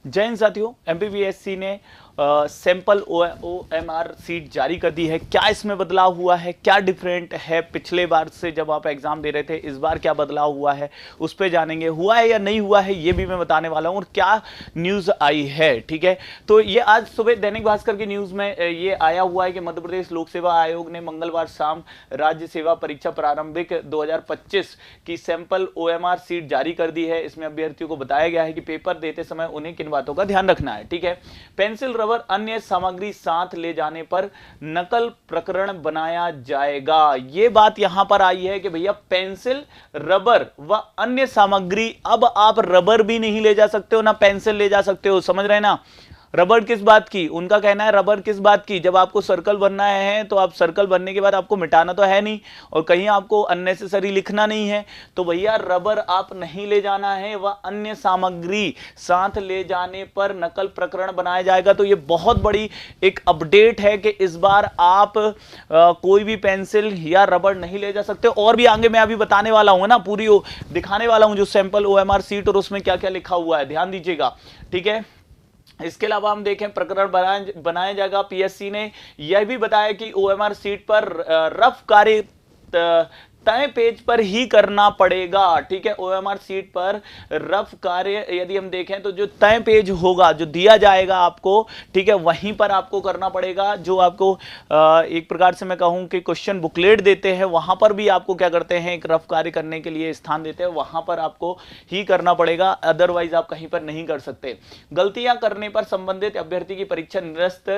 जय हिंद साथियों, एमपीवीएससी ने सैंपल ओएमआर सीट जारी कर दी है। क्या इसमें बदलाव हुआ है, क्या डिफरेंट है पिछले बार से जब आप एग्जाम दे रहे थे, इस बार क्या बदलाव हुआ है उस पर जानेंगे। हुआ है या नहीं हुआ है ये भी मैं बताने वाला हूं, और क्या न्यूज आई है। ठीक है, तो ये आज सुबह दैनिक भास्कर की न्यूज में ये आया हुआ है कि मध्य प्रदेश लोक सेवा आयोग ने मंगलवार शाम राज्य सेवा परीक्षा प्रारंभिक 2025 की सैंपल ओएमआर सीट जारी कर दी है। इसमें अभ्यर्थियों को बताया गया है कि पेपर देते समय उन्हें किन बातों का ध्यान रखना है। ठीक है, पेंसिल, रबर, अन्य सामग्री साथ ले जाने पर नकल प्रकरण बनाया जाएगा। यह बात यहां पर आई है कि भैया पेंसिल, रबर व अन्य सामग्री, अब आप रबर भी नहीं ले जा सकते हो ना पेंसिल ले जा सकते हो। समझ रहे हैं ना। रबर किस बात की, उनका कहना है रबर किस बात की, जब आपको सर्कल बनना है तो आप सर्कल बनने के बाद आपको मिटाना तो है नहीं और कहीं आपको अननेसेसरी लिखना नहीं है, तो भैया रबर आप नहीं ले जाना है। वह अन्य सामग्री साथ ले जाने पर नकल प्रकरण बनाया जाएगा। तो ये बहुत बड़ी एक अपडेट है कि इस बार आप कोई भी पेंसिल या रबर नहीं ले जा सकते। और भी आगे मैं अभी बताने वाला हूं ना, पूरी दिखाने वाला हूं जो सैंपल ओएमआर सीट और उसमें क्या क्या लिखा हुआ है, ध्यान दीजिएगा। ठीक है, इसके अलावा हम देखें प्रकरण बनाया जाएगा। पीएससी ने यह भी बताया कि ओएमआर सीट पर रफ कार्य तय पेज पर ही करना पड़ेगा। ठीक है, ओएमआर सीट पर रफ कार्य यदि हम देखें तो जो तय पेज होगा, जो दिया जाएगा आपको, ठीक है, वहीं पर आपको करना पड़ेगा। जो आपको एक प्रकार से मैं कहूं कि क्वेश्चन बुकलेट देते हैं, वहां पर भी आपको क्या करते हैं, एक रफ कार्य करने के लिए स्थान देते हैं, वहां पर आपको ही करना पड़ेगा, अदरवाइज आप कहीं पर नहीं कर सकते। गलतियां करने पर संबंधित अभ्यर्थी की परीक्षा निरस्त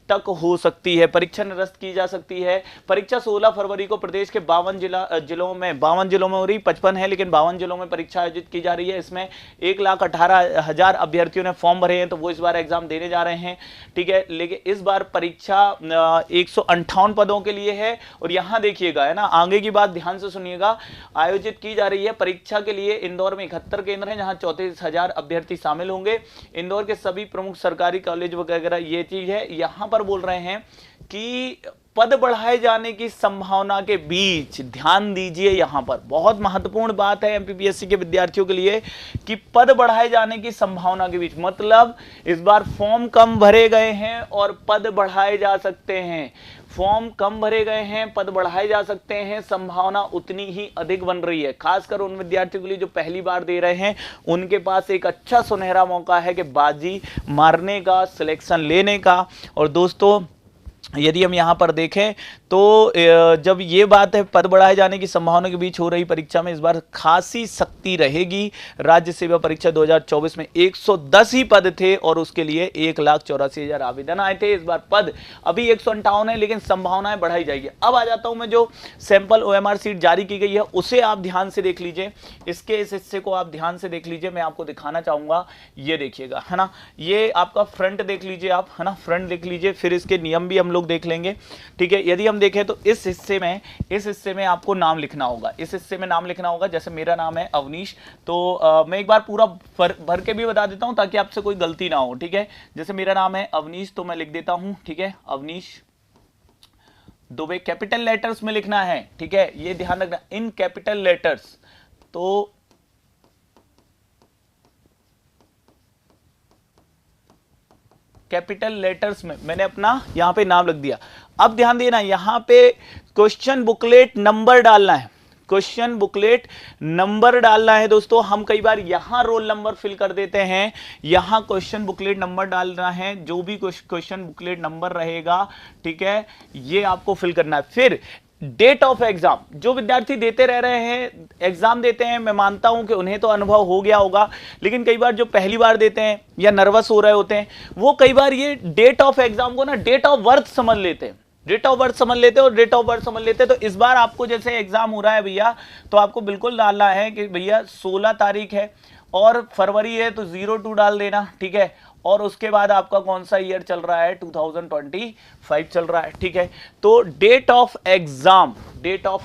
तक हो सकती है, परीक्षा निरस्त की जा सकती है। परीक्षा 16 फरवरी को प्रदेश के 52 जिलों में 52 जिलों में हो रही, 55 है लेकिन 52 जिलों में परीक्षा आयोजित की जा रही है। इसमें 1,18,000 अभ्यर्थियों ने फॉर्म भरे हैं, तो वो इस बार एग्जाम देने जा रहे हैं। ठीक है, लेकिन इस बार परीक्षा 158 पदों के लिए है। और यहां देखिएगा, है ना, आगे की बात ध्यान से सुनिएगा, आयोजित की जा रही है परीक्षा के लिए इंदौर में 71 केंद्र हैं जहां 34,000 अभ्यर्थी शामिल होंगे। इंदौर के सभी प्रमुख सरकारी कॉलेज वगैरह ये चीज है। यहां पर बोल रहे हैं कि पद बढ़ाए जाने की संभावना के बीच, ध्यान दीजिए, यहां पर बहुत महत्वपूर्ण बात है एमपीपीएससी के विद्यार्थियों के लिए कि पद बढ़ाए जाने की संभावना के बीच, मतलब इस बार फॉर्म कम भरे गए हैं और पद बढ़ाए जा सकते हैं। फॉर्म कम भरे गए हैं, पद बढ़ाए जा सकते हैं, संभावना उतनी ही अधिक बन रही है। खासकर उन विद्यार्थियों के लिए जो पहली बार दे रहे हैं, उनके पास एक अच्छा सुनहरा मौका है कि बाजी मारने का, सिलेक्शन लेने का। और दोस्तों यदि हम यहां पर देखें तो जब ये बात है पद बढ़ाए जाने की संभावना के बीच हो रही परीक्षा में इस बार खासी सख्ती रहेगी। राज्य सेवा परीक्षा 2024 में 110 ही पद थे और उसके लिए 1,84,000 आवेदन आए थे। इस बार पद अभी 158 है लेकिन संभावनाएं बढ़ाई जाएगी। अब आ जाता हूं मैं, जो सैंपल ओएमआर सीट जारी की गई है उसे आप ध्यान से देख लीजिए, इसके इस हिस्से को आप ध्यान से देख लीजिए, मैं आपको दिखाना चाहूंगा। ये देखिएगा, है ना, ये आपका फ्रंट देख लीजिए आप, है ना, फ्रंट देख लीजिए, फिर इसके नियम भी हम लोग देख लेंगे। ठीक है, यदि हम देखें तो इस हिस्से में आपको नाम लिखना होगा, इस हिस्से में नाम लिखना होगा। जैसे मेरा नाम है अवनीश, तो मैं एक बार पूरा भर के भी बता देता हूं ताकि आपसे कोई गलती ना हो। ठीक है, जैसे मेरा नाम है अवनीश तो मैं लिख देता हूं, ठीक है, अवनीश दुबे, कैपिटल लेटर्स में लिखना है। ठीक है, ये ध्यान रखना, इन कैपिटल लेटर्स। तो कैपिटल लेटर्स में मैंने अपना यहां पे नाम लिख दिया। अब ध्यान देना, यहां पे क्वेश्चन बुकलेट नंबर डालना है, क्वेश्चन बुकलेट नंबर डालना है। दोस्तों हम कई बार यहां रोल नंबर फिल कर देते हैं, यहां क्वेश्चन बुकलेट नंबर डालना है, जो भी क्वेश्चन बुकलेट नंबर रहेगा, ठीक है, ये आपको फिल करना है। फिर डेट ऑफ एग्जाम, जो विद्यार्थी देते रह रहे हैं, एग्जाम देते हैं, मैं मानता हूं कि उन्हें तो अनुभव हो गया होगा, लेकिन कई बार जो पहली बार देते हैं या नर्वस हो रहे होते हैं, वो कई बार ये डेट ऑफ एग्जाम को ना डेट ऑफ बर्थ समझ लेते हैं, डेट ऑफ बर्थ समझ लेते हैं और डेट ऑफ बर्थ समझ लेते हैं। तो इस बार आपको जैसे एग्जाम हो रहा है भैया, तो आपको बिल्कुल डालना है कि भैया 16 तारीख है और फरवरी है तो 02 डाल देना। ठीक है, और उसके बाद आपका कौन सा ईयर चल रहा है, 2025 चल रहा है। ठीक है, तो डेट ऑफ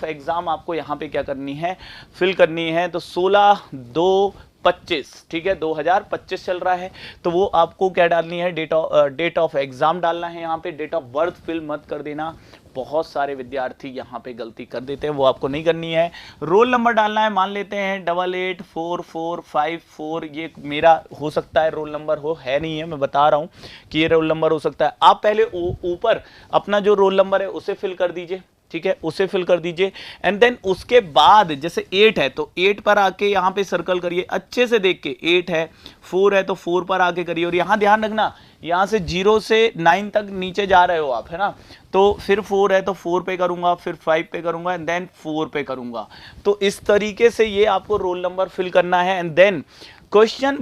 एग्जाम आपको यहां पे क्या करनी है, फिल करनी है। तो 16/2/25, ठीक है, 2025 चल रहा है, तो वो आपको क्या डालनी है, डेट ऑफ एग्जाम डालना है। यहाँ पे डेट ऑफ बर्थ फिल मत कर देना, बहुत सारे विद्यार्थी यहाँ पे गलती कर देते हैं, वो आपको नहीं करनी है। रोल नंबर डालना है, मान लेते हैं 884454, ये मेरा हो सकता है रोल नंबर हो, है नहीं है, मैं बता रहा हूँ कि ये रोल नंबर हो सकता है। आप पहले ऊपर अपना जो रोल नंबर है उसे फिल कर दीजिए, ठीक है, उसे फिल कर दीजिए। एंड देन उसके बाद जैसे 8 है तो 8 पर आके यहाँ पे सर्कल करिए अच्छे से देख के, 8 है, 4 है तो 4 पर आके करिए। और यहाँ ध्यान रखना, यहाँ से 0 से 9 तक नीचे जा रहे हो आप, है ना, तो फिर 4 है तो 4 पे करूंगा, फिर 5 पे करूंगा, एंड देन 4 पे करूंगा। तो इस तरीके से ये आपको रोल नंबर फिल करना है। And then question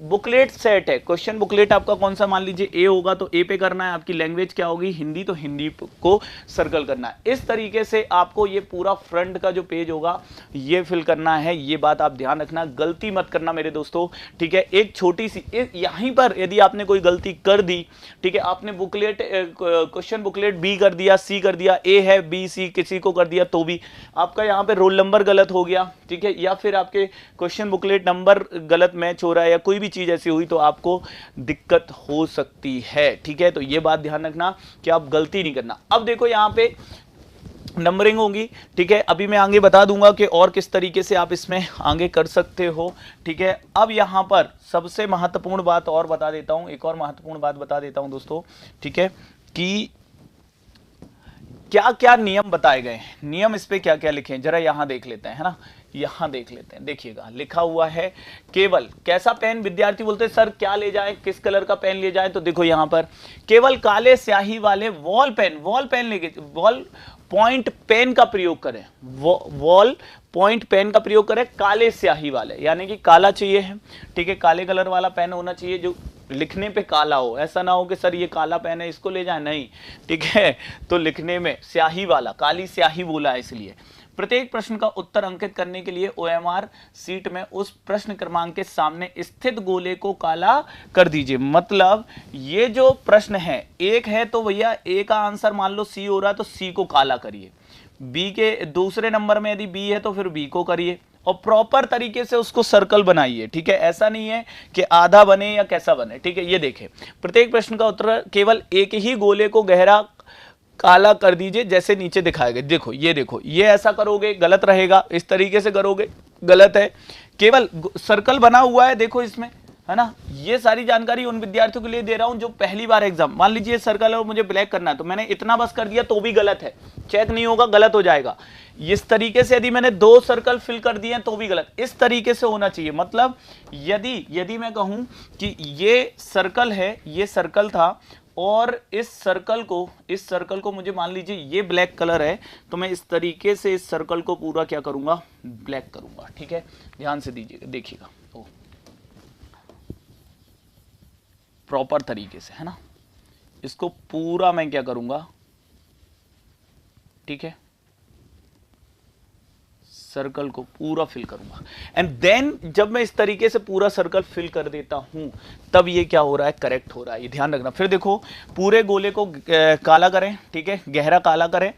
booklet set है, क्वेश्चन बुकलेट आपका कौन सा, मान लीजिए ए होगा तो ए पे करना है, आपकी लैंग्वेज क्या होगी हिंदी, तो हिंदी को सर्कल करना है। इस तरीके से आपको ये पूरा फ्रंट का जो पेज होगा ये फिल करना है, ये बात आप ध्यान रखना, गलती मत करना मेरे दोस्तों, ठीक है। एक छोटी सी यहीं पर यदि आपने कोई गलती कर दी, ठीक है, आपने बुकलेट क्वेश्चन बुकलेट बी कर दिया, सी कर दिया, ए है बी सी किसी को कर दिया तो भी आपका यहाँ पे रोल नंबर गलत हो गया, ठीक है, या फिर आपके क्वेश्चन बुकलेट नंबर गलत मैच हो रहा है या कोई भी चीज ऐसी हुई तो आपको दिक्कत हो सकती है, ठीक है। तो ये बात ध्यान रखना कि आप गलती नहीं करना। अब देखो यहाँ पे नंबरिंग होगी, ठीक है, अभी मैं आगे बता दूंगा कि और किस तरीके से आप इसमें आगे कर सकते हो, ठीक है। अब यहाँ पर सबसे महत्वपूर्ण बात और बता देता हूं, एक और महत्वपूर्ण बात बता देता हूं दोस्तों, ठीक है, कि क्या क्या नियम बताए गए हैं, नियम इस पे क्या क्या लिखे हैं जरा यहां देख लेते हैं, है ना, यहां देख लेते हैं। देखिएगा लिखा हुआ है केवल कैसा पेन, विद्यार्थी बोलते हैं सर क्या ले जाएं, किस कलर का पेन ले जाएं, तो देखो यहां पर केवल काले स्याही वाले वॉल पेन लेके, वॉल पॉइंट पेन का प्रयोग करें, वॉल पॉइंट पेन का प्रयोग करें काले स्याही वाले, यानी कि काला चाहिए है, ठीक है, काले कलर वाला पेन होना चाहिए जो लिखने पे काला हो, ऐसा ना हो कि सर ये काला पेन है इसको ले जाए, नहीं, ठीक है, तो लिखने में स्याही वाला, काली स्याही बोला है इसलिए। प्रत्येक प्रश्न का उत्तर अंकित करने के लिए ओएमआर सीट में उस प्रश्न क्रमांक के सामने स्थित गोले को काला कर दीजिए। मतलब ये जो प्रश्न है एक है तो भैया ए का आंसर मान लो सी हो रहा है तो सी को काला करिए, बी के दूसरे नंबर में यदि बी है तो फिर बी को करिए और प्रॉपर तरीके से उसको सर्कल बनाइए, ठीक है, ऐसा नहीं है कि आधा बने या कैसा बने, ठीक है। ये देखें प्रत्येक प्रश्न का उत्तर केवल एक ही गोले को गहरा काला कर दीजिए जैसे नीचे दिखाया गया। देखो ये ऐसा करोगे गलत रहेगा, इस तरीके से करोगे गलत है, केवल सर्कल बना हुआ है देखो इसमें, है ना। ये सारी जानकारी उन विद्यार्थियों के लिए दे रहा हूं जो पहली बार एग्जाम, मान लीजिए सर्कल है और मुझे ब्लैक करना है तो मैंने इतना बस कर दिया तो भी गलत है, चेक नहीं होगा, गलत हो जाएगा। इस तरीके से यदि मैंने 2 सर्कल फिल कर दिए तो भी गलत, इस तरीके से होना चाहिए। मतलब यदि मैं कहूं कि ये सर्कल है, ये सर्कल था और इस सर्कल को मुझे मान लीजिए ये ब्लैक कलर है तो मैं इस तरीके से इस सर्कल को पूरा क्या करूंगा, ब्लैक करूंगा, ठीक है, ध्यान से दीजिएगा, देखिएगा प्रॉपर तरीके से, है ना, इसको पूरा मैं क्या करूंगा, ठीक है, सर्कल को पूरा फिल करूंगा। एंड देन जब मैं इस तरीके से पूरा सर्कल फिल कर देता हूं तब ये क्या हो रहा है, करेक्ट हो रहा है, ये ध्यान रखना। फिर देखो पूरे गोले को काला करें, ठीक है, गहरा काला करें,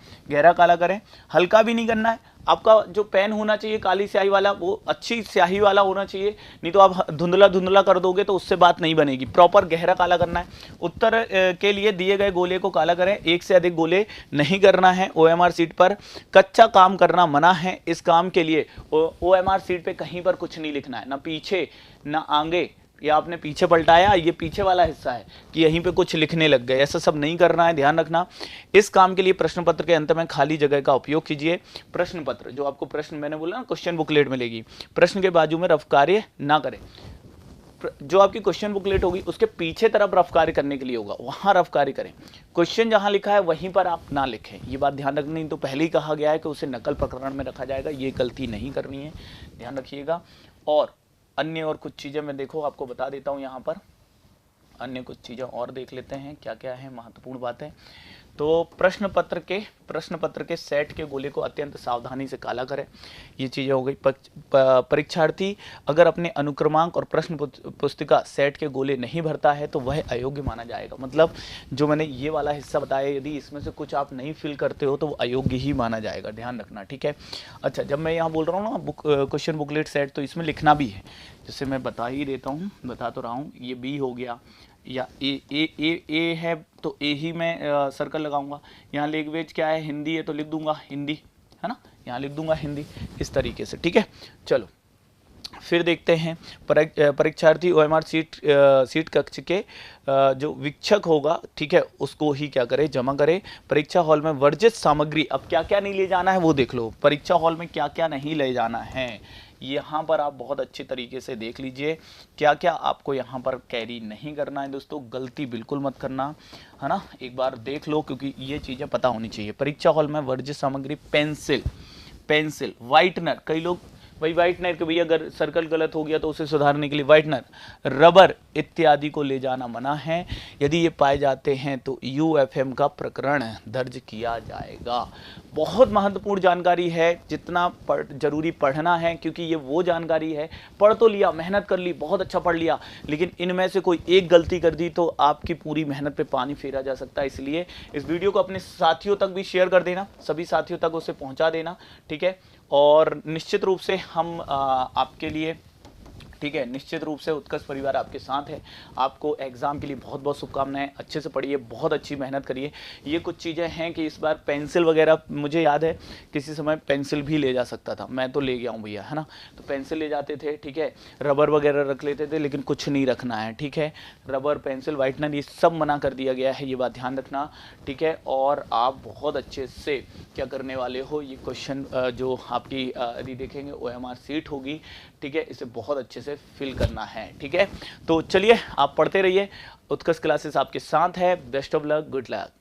हल्का भी नहीं करना है। आपका जो पेन होना चाहिए काली स्याही वाला वो अच्छी स्याही वाला होना चाहिए, नहीं तो आप धुंधला कर दोगे तो उससे बात नहीं बनेगी, प्रॉपर गहरा काला करना है। उत्तर के लिए दिए गए गोले को काला करें, एक से अधिक गोले नहीं करना है। ओएमआर सीट पर कच्चा काम करना मना है, इस काम के लिए ओएमआर सीट पे कहीं पर कुछ नहीं लिखना है, ना पीछे ना आगे, या आपने पीछे पलटाया ये पीछे वाला हिस्सा है कि यहीं पे कुछ लिखने लग गए, ऐसा सब नहीं करना है, ध्यान रखना। इस काम के लिए प्रश्न पत्र के अंत में खाली जगह का उपयोग कीजिए। प्रश्न पत्र जो आपको प्रश्न मैंने बोला ना क्वेश्चन बुकलेट मिलेगी, प्रश्न के बाजू में रफ कार्य ना करें, जो आपकी क्वेश्चन बुकलेट होगी उसके पीछे तरफ रफ कार्य करने के लिए होगा, वहां रफ कार्य करें। क्वेश्चन जहां लिखा है वहीं पर आप ना लिखें, ये बात ध्यान रखनी। तो पहले ही कहा गया है कि उसे नकल प्रकरण में रखा जाएगा, ये गलती नहीं करनी है, ध्यान रखिएगा। और अन्य और कुछ चीजें मैं देखो आपको बता देता हूं, यहाँ पर अन्य कुछ चीजें और देख लेते हैं क्या क्या है महत्वपूर्ण बातें। तो प्रश्न पत्र के सेट के गोले को अत्यंत सावधानी से काला करें, ये चीजें हो गई। परीक्षार्थी अगर अपने अनुक्रमांक और प्रश्न पुस्तिका सेट के गोले नहीं भरता है तो वह अयोग्य माना जाएगा। मतलब जो मैंने ये वाला हिस्सा बताया, यदि इसमें से कुछ आप नहीं फिल करते हो तो वो अयोग्य ही माना जाएगा, ध्यान रखना, ठीक है। अच्छा, जब मैं यहाँ बोल रहा हूँ ना क्वेश्चन बुकलेट सेट, तो इसमें लिखना भी है, जैसे मैं बता ही देता हूँ, बता तो रहा हूँ, ये बी हो गया, या ए है तो ए ही मैं सर्कल लगाऊंगा। यहाँ लैंग्वेज क्या है, हिंदी है तो लिख दूंगा हिंदी, है ना, यहाँ लिख दूंगा हिंदी, इस तरीके से, ठीक है। चलो फिर देखते हैं परीक्षार्थी ओएमआर सीट कक्ष के जो वीक्षक होगा, ठीक है, उसको ही क्या करे, जमा करे। परीक्षा हॉल में वर्जित सामग्री, अब क्या क्या नहीं ले जाना है वो देख लो। परीक्षा हॉल में क्या क्या नहीं ले जाना है यहाँ पर आप बहुत अच्छे तरीके से देख लीजिए, क्या क्या आपको यहाँ पर कैरी नहीं करना है दोस्तों, गलती बिल्कुल मत करना, है ना, एक बार देख लो क्योंकि ये चीज़ें पता होनी चाहिए। परीक्षा हॉल में वर्जित सामग्री पेंसिल, व्हाइटनर, कई लोग भाई व्हाइटनर के भैया अगर सर्कल गलत हो गया तो उसे सुधारने के लिए व्हाइटनर, रबर इत्यादि को ले जाना मना है। यदि ये पाए जाते हैं तो यूएफएम का प्रकरण दर्ज किया जाएगा। बहुत महत्वपूर्ण जानकारी है, जितना जरूरी पढ़ना है, क्योंकि ये वो जानकारी है, पढ़ तो लिया, मेहनत कर ली, बहुत अच्छा पढ़ लिया, लेकिन इनमें से कोई एक गलती कर दी तो आपकी पूरी मेहनत पे पानी फेरा जा सकता है। इसलिए इस वीडियो को अपने साथियों तक भी शेयर कर देना, सभी साथियों तक उसे पहुंचा देना, ठीक है। और निश्चित रूप से हम आपके लिए, ठीक है, निश्चित रूप से उत्कर्ष परिवार आपके साथ है। आपको एग्जाम के लिए बहुत बहुत शुभकामनाएं, अच्छे से पढ़िए, बहुत अच्छी मेहनत करिए। ये कुछ चीज़ें हैं कि इस बार पेंसिल वगैरह, मुझे याद है किसी समय पेंसिल भी ले जा सकता था, मैं तो ले गया हूँ भैया, है ना, तो पेंसिल ले जाते थे, ठीक है, रबर वगैरह रख लेते थे, लेकिन कुछ नहीं रखना है, ठीक है, रबर पेंसिल व्हाइटनर ये सब मना कर दिया गया है, ये बात ध्यान रखना, ठीक है। और आप बहुत अच्छे से क्या करने वाले हो, ये क्वेश्चन जो आपकी यदि देखेंगे OMR सीट होगी, ठीक है, इसे बहुत अच्छे से फिल करना है, ठीक है। तो चलिए आप पढ़ते रहिए, उत्कर्ष क्लासेस आपके साथ है, best of luck, good luck.